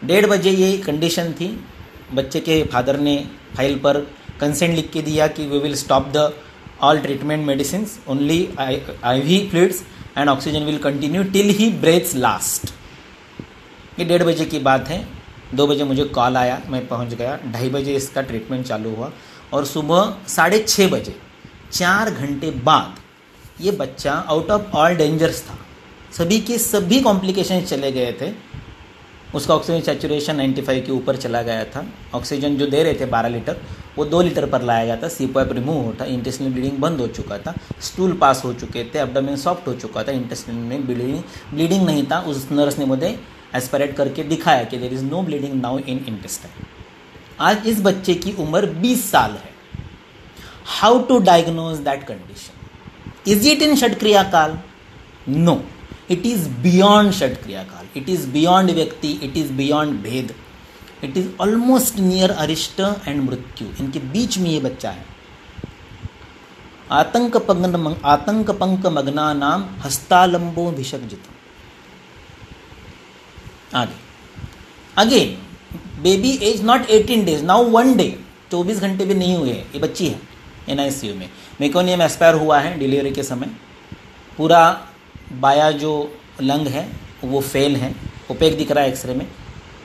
1:30 बजे ये कंडीशन थी, बच्चे के फादर ने फाइल पर कंसेंट लिख के दिया कि we will stop the all treatment medicine, only IV fluids and oxygen will continue till he breathes last. ये 1:30 बजे की बात है। 2 बजे मुझे कॉल आया, मैं पहुंच गया। 2:30 बजे इसका ट्रीटमेंट चालू हुआ, और सुबह 6:30 बजे 4 घंटे बाद ये बच्चा आउट ऑफ ऑल डेंजर्स था, सभी के सभी कॉम्प्लिकेशन चले गए थे। उसका ऑक्सीजन सैचुरेशन 95 के ऊपर चला गया था। ऑक्सीजन जो दे रहे थे 12 लीटर, वो 2 लीटर पर लाया गया था। CPAP रिमूव होता, इंटेस्टाइनल ब्लीडिंग बंद हो चुका था, स्टूल पास हो चुके थे, एब्डोमेन सॉफ्ट हो चुका था, इंटेस्टाइन में ब्लीडिंग नहीं था। उस नर्स ने मुझे एस्पिरेट करके दिखाया कि there is no bleeding now in intestine. आज इस बच्चे की उम्र 20 साल है। How to diagnose that condition? Is it in षटक्रिया काल? नो, इट इज बियॉन्ड षटक्रिया काल, इट इज बियॉन्ड व्यक्ति, इट इज बियॉन्ड भेद, इट इज ऑलमोस्ट नियर अरिष्ट एंड मृत्यु। इनके बीच में ये बच्चा है। आतंक पंक मग्ना नाम हस्तालंबो भिषग्जित। आगे again baby age not 18 days, now 1 day, 24 घंटे भी नहीं हुए, ये बच्ची है NICU में, मेकोनियम एस्पायर हुआ है डिलीवरी के समय, पूरा बाया जो लंग है वो फेल है, ओपेक दिख रहा है एक्सरे में,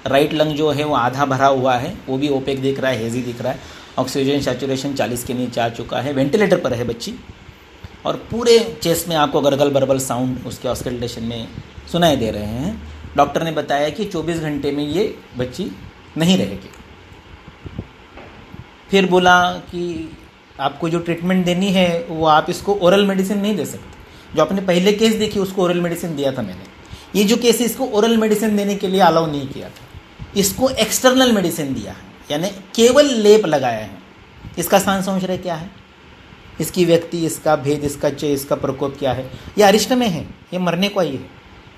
राइट लंग जो है वो आधा भरा हुआ है, वो भी ओपेक दिख रहा है, हेजी दिख रहा है, ऑक्सीजन सैचुरेशन 40 के नीचे आ चुका है, वेंटिलेटर पर है बच्ची, और पूरे चेस्ट में आपको गरगल बरबल साउंड उसके ऑस्कल्टेशन में सुनाई दे रहे हैं। डॉक्टर ने बताया कि 24 घंटे में ये बच्ची नहीं रहेगी। फिर बोला कि आपको जो ट्रीटमेंट देनी है वो आप इसको ओरल मेडिसिन नहीं दे सकते, जो आपने पहले केस देखी उसको ओरल मेडिसिन दिया था मैंने, ये जो केस है इसको ओरल मेडिसिन देने के लिए अलाउ नहीं किया था, इसको एक्सटर्नल मेडिसिन दिया है, यानी केवल लेप लगाया है। इसका स्थान संशय क्या है, इसकी व्यक्ति, इसका भेद, इसका चय, इसका प्रकोप क्या है, ये अरिष्ट में है, ये मरने को आई है,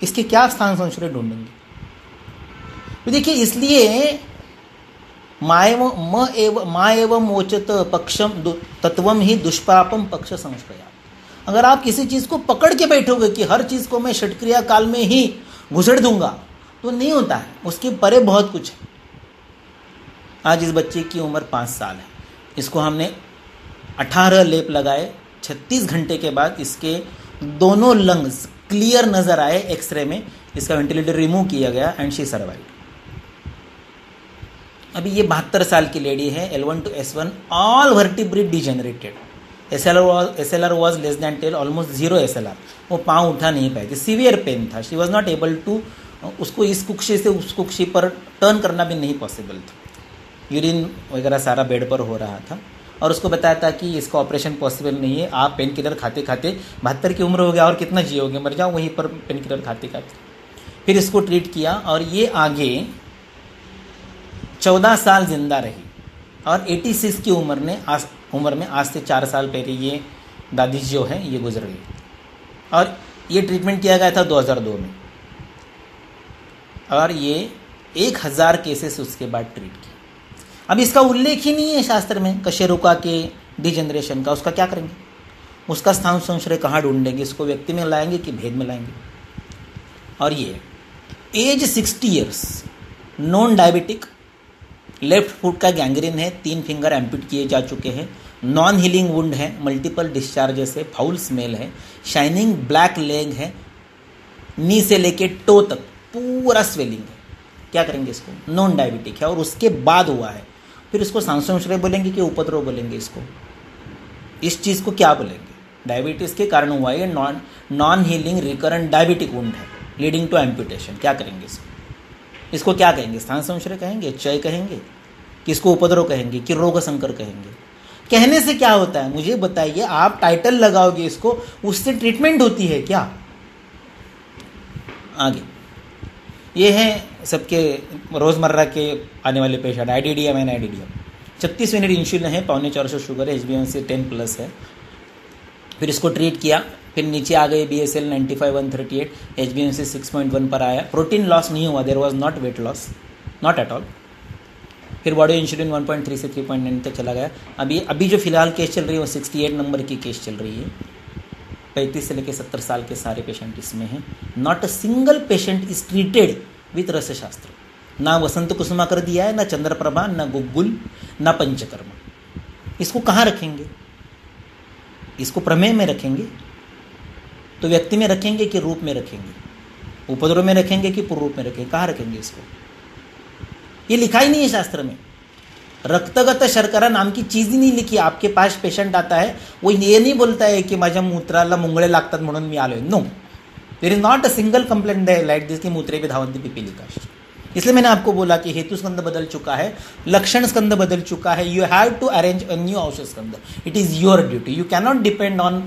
इसके क्या स्थान संशय ढूंढेंगे। तो देखिए इसलिए माएव मोचत पक्षम तत्वम ही दुष्पापम पक्ष संशया। अगर आप किसी चीज़ को पकड़ के बैठोगे कि हर चीज़ को मैं षटक्रिया काल में ही घुसड़ दूंगा तो नहीं होता है, उसके परे बहुत कुछ है। आज इस बच्चे की उम्र 5 साल है, इसको हमने 18 लेप लगाए, 36 घंटे के बाद इसके दोनों लंग्स क्लियर नजर आए एक्सरे में, इसका वेंटिलेटर रिमूव किया गया एंड शी सर्वाइव्ड। अभी ये 72 साल की लेडी है, L1 to S1 all vertebrate degenerated, SLR was less than 10, almost 0 SLR, वो पाँव उठा नहीं पाई थी, सीवियर पेन था, she was not able to, उसको इस कुक्षी से उस कुक्षी पर टर्न करना भी नहीं पॉसिबल था, यूरिन वगैरह सारा बेड पर हो रहा था, और उसको बताया था कि इसका ऑपरेशन पॉसिबल नहीं है, आप पेन किलर खाते खाते 72 की उम्र हो गया और कितना जियोगे, मर जाओ वहीं पर पेन किलर खाते खाते। फिर इसको ट्रीट किया और ये आगे 14 साल जिंदा रही, और 86 की उम्र में आज से 4 साल पहले ये दादी जो है ये गुजर गई, और ये ट्रीटमेंट किया गया था 2002 में, और ये 1000 केसेस उसके बाद ट्रीट किए। अब इसका उल्लेख ही नहीं है शास्त्र में कशेरुका के डिजेनरेशन का, उसका क्या करेंगे, उसका स्थान संशय कहाँ ढूंढेंगे, इसको व्यक्ति में लाएंगे कि भेद में लाएंगे। और ये age 60 years, non diabetic, left foot का गैंग्रीन है, 3 फिंगर एम्प्यूट किए जा चुके हैं, नॉन हीलिंग वुंड है, मल्टीपल डिस्चार्जेस है, फाउल स्मेल है, शाइनिंग ब्लैक लेग है, नी से लेके टो तक पूरा स्वेलिंग है। क्या करेंगे इसको, नॉन डायबिटिक है और उसके बाद हुआ है, फिर इसको सांसोंश्रय बोलेंगे कि उपद्रव बोलेंगे, इसको इस चीज़ को क्या बोलेंगे, डायबिटीज़ के कारण हुआ है, non healing recurrent diabetic wound है लीडिंग टू एम्प्यूटेशन। क्या करेंगे इसको क्या कहेंगे, स्थान संशय कहेंगे, चय कहेंगे, कि इसको उपद्रव कहेंगे, कि रोग संकर कहेंगे। कहने से क्या होता है मुझे बताइए, आप टाइटल लगाओगे इसको, उससे ट्रीटमेंट होती है क्या। आगे ये है सबके रोज़मर्रा के आने वाले patient, IDDM and IDDM, 36 unit insulin है, 450 शुगर है, HbA1c 10+ है। फिर इसको ट्रीट किया, फिर नीचे आ गए BSL 95-138, HbA1c 6.1 पर आया, प्रोटीन लॉस नहीं हुआ, there was not weight loss, not at all. फिर बॉडी इंसुलिन 1.3 से 3.9 तक चला गया। अभी जो फिलहाल केस चल रही है वो 68 नंबर की केस चल रही है, 35 से लेकर 70 साल के सारे पेशेंट इसमें हैं। Not a single patient is treated with रसशास्त्र, ना वसंत कुसुमा कर दिया है, ना चंद्रप्रभा, ना गुग्गुल, ना पंचकर्म। इसको कहाँ रखेंगे, इसको प्रमेय में रखेंगे तो व्यक्ति में रखेंगे कि रूप में रखेंगे, उपद्रव में रखेंगे कि पुरूप में रखेंगे, कहाँ रखेंगे इसको, ये लिखा ही नहीं है शास्त्र में। रक्तगत शर्करा नाम की चीज ही नहीं लिखी। आपके पास पेशेंट आता है, वो ये नहीं बोलता है कि माझ्या मूत्राला मुंगळे लागतात म्हणून मी आलोय, no, there is not a single complaint like this की मूत्रे भी धावंती पिपीलिका। इसलिए मैंने आपको बोला कि हेतु स्कंद बदल चुका है, लक्षण स्कंद बदल चुका है, you have to arrange a new औषध स्कंद, it is your duty, you can not depend on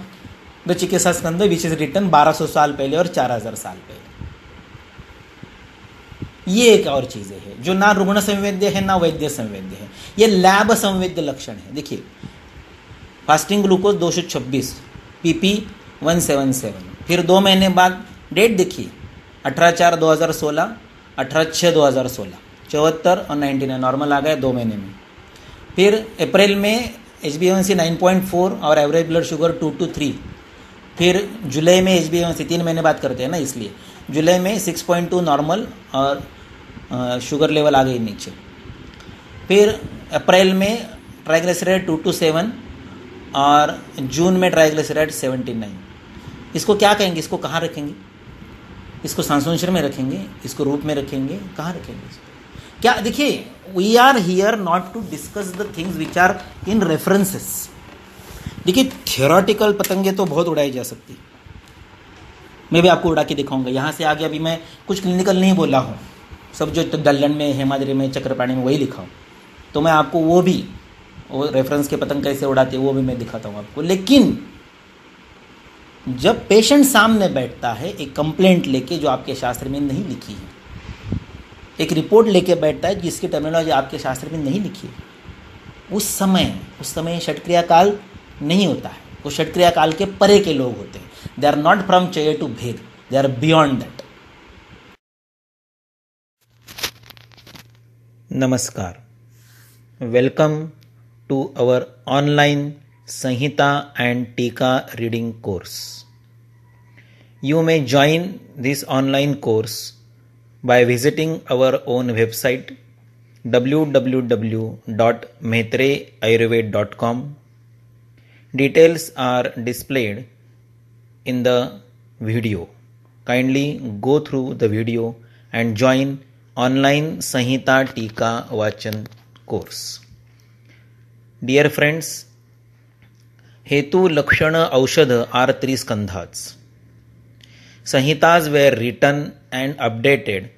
the चिकित्सा स्कंद विच इज रिटन 1200 साल पहले और 4000 साल पहले। ये एक और चीज़ें हैं जो ना रुग्ण संवेद्य है ना वैद्य संवेद्य है, ये लैब संवेद्य लक्षण है। देखिए फास्टिंग ग्लूकोज 226, PP 177, फिर 2 महीने बाद डेट देखिए 18/4/2016, 18/6/2016, 74 और 99 नॉर्मल आ गए 2 महीने में। फिर अप्रैल में HbA1c 9.4 और एवरेज ब्लड शुगर 2 to 3। फिर जुलाई में HbA1c 3 महीने बाद करते हैं ना, इसलिए जुलाई में 6.2 नॉर्मल और शुगर लेवल आ गई नीचे। फिर अप्रैल में ट्राइग्लिसराइड 2 to 7 और जून में ट्राइग्लिसराइड 79। इसको क्या कहेंगे, इसको कहाँ रखेंगे? इसको सांसोंशर में रखेंगे, इसको रूप में रखेंगे, कहाँ रखेंगे इसको? क्या देखिए, we are here not to discuss the things which are in references. देखिए थियोरटिकल पतंगे तो बहुत उड़ाई जा सकती, मैं भी आपको उड़ा के दिखाऊंगा। यहाँ से आगे अभी मैं कुछ क्लिनिकल नहीं बोला हूँ, सब जो दल्लन में, हेमाद्री में, चक्रपाणी में वही लिखा हूँ, तो मैं आपको वो रेफरेंस के पतंग कैसे उड़ाते हैं वो भी मैं दिखाता हूँ आपको। लेकिन जब पेशेंट सामने बैठता है एक कंप्लेंट लेके जो आपके शास्त्र में नहीं लिखी है, एक रिपोर्ट लेके बैठता है जिसकी टर्मिनोलॉजी आपके शास्त्र में नहीं लिखी है, उस समय षटक्रिया काल नहीं होता है। वो षटक्रिया काल के परे के लोग होते हैं। They are not from chair to bed, they are beyond that. नमस्कार, welcome to our online Samhita and Tika reading course. You may join this online course by visiting our own website www.maitreyayurved.com. Details are displayed in the video. Kindly go through the video and join online Sanhita Tika Vachan course. Dear friends, Hetu, Lakshana, Aushadha are 3 skandhas. Sanhitas were written and updated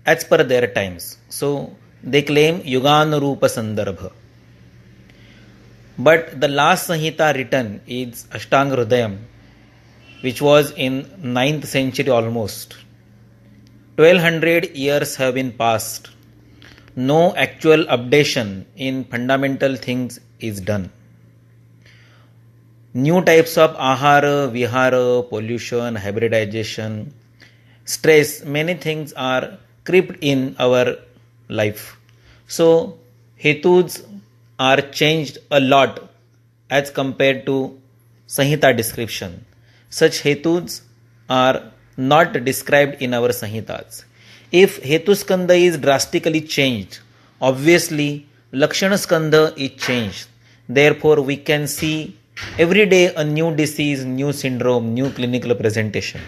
as per their times. So they claim Yuganurupa Sandarbha. But the last Sanhita written is Ashtanga Hridayam, which was in 9th century almost. 1200 years have been passed. No actual updation in fundamental things is done. New types of ahara, vihara, pollution, hybridization, stress, many things are crept in our life. So hetus are changed a lot as compared to Sanhita description. Such hetus are not described in our Sanhitas. If hetu skandha is drastically changed, obviously Lakshana skandha is changed. Therefore we can see every day a new disease, new syndrome, new clinical presentation.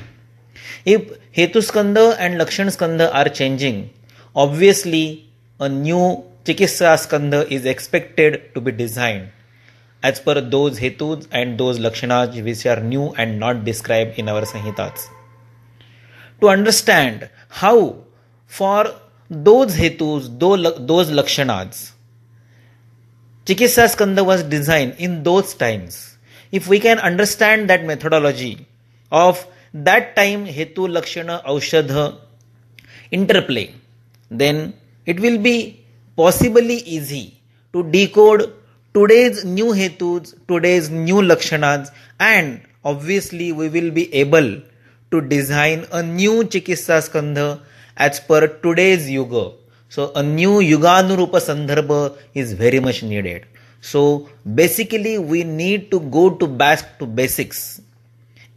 If Hetu Skandha and Lakshana Skandha are changing, obviously a new Chikitsa Skandha is expected to be designed as per those Hetus and those Lakshanas which are new and not described in our Sanhitas. To understand how for those Hetus, those Lakshanas, Chikitsa Skandha was designed in those times. If we can understand that methodology of that time Hetu, Lakshana, Aushadha interplay, then it will be possibly easy to decode today's new Hetus, today's new Lakshanas, and obviously we will be able to design a new Chikitsa Skandha as per today's Yuga. So a new Yuganurupa Sandarbha is very much needed. So basically we need to go back to basics.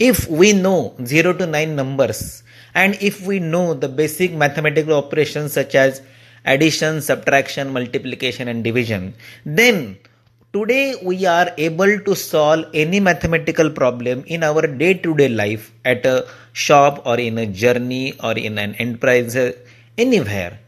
If we know 0 to 9 numbers and if we know the basic mathematical operations such as addition, subtraction, multiplication and division, then today we are able to solve any mathematical problem in our day-to-day life at a shop or in a journey or in an enterprise, anywhere.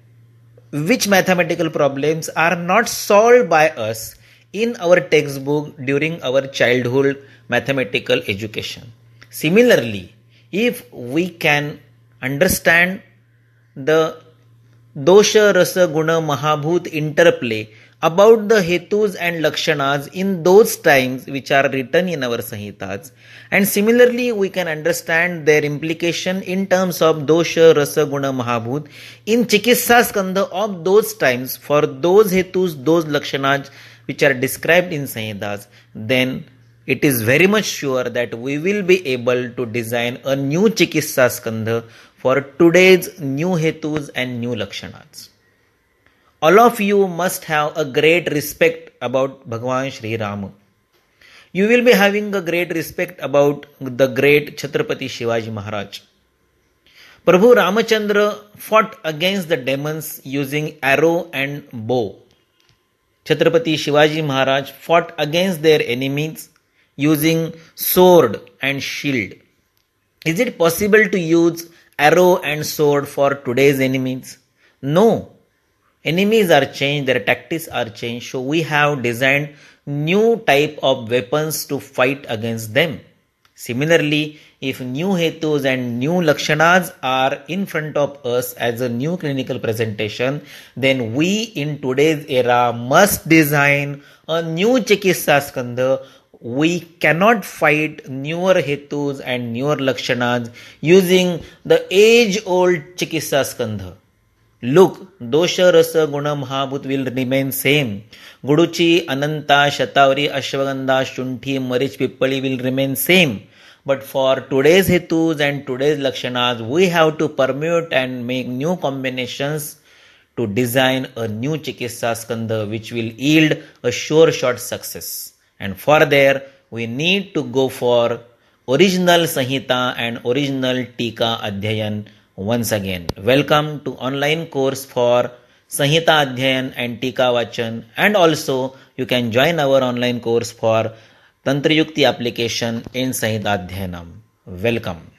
Which mathematical problems are not solved by us in our textbook during our childhood mathematical education. Similarly, if we can understand the dosha, rasa, guna, mahabhut interplay about the hetus and lakshanas in those times which are written in our Sanhitas, and similarly we can understand their implication in terms of dosha, rasa, guna, mahabhut in Chikitsa Skandha of those times for those hetus, those lakshanas which are described in Sanhitas, then it is very much sure that we will be able to design a new Chikitsa Skandha for today's new hetus and new lakshanas. all of you must have a great respect about Bhagwan Shri Ram. You will be having a great respect about the great Chhatrapati Shivaji Maharaj. Prabhu Ramachandra fought against the demons using arrow and bow. Chhatrapati Shivaji Maharaj fought against their enemies using sword and shield. Is it possible to use arrow and sword for today's enemies? No. Enemies are changed, their tactics are changed, so we have designed new type of weapons to fight against them. Similarly, if new hetus and new lakshanas are in front of us as a new clinical presentation, then we in today's era must design a new Chikitsa Skandha. We cannot fight newer hetus and newer lakshanas using the age-old Chikitsa Skandha. Look, dosha rasa guna mahabhut will remain same. Guduchi, Ananta, Shatavari, Ashwagandha, Shunthi, Marich, Pippali will remain same. But for today's hetus and today's lakshanas, we have to permute and make new combinations to design a new Chikitsa Skandha which will yield a sure shot success. And for there, we need to go for original Sanhita and original Tika Adhyayan once again. Welcome to online course for Sanhita Adhyayan and Tika Vachan, and also you can join our online course for Tantra Yukti application in Sanhita Adhyayanam. Welcome.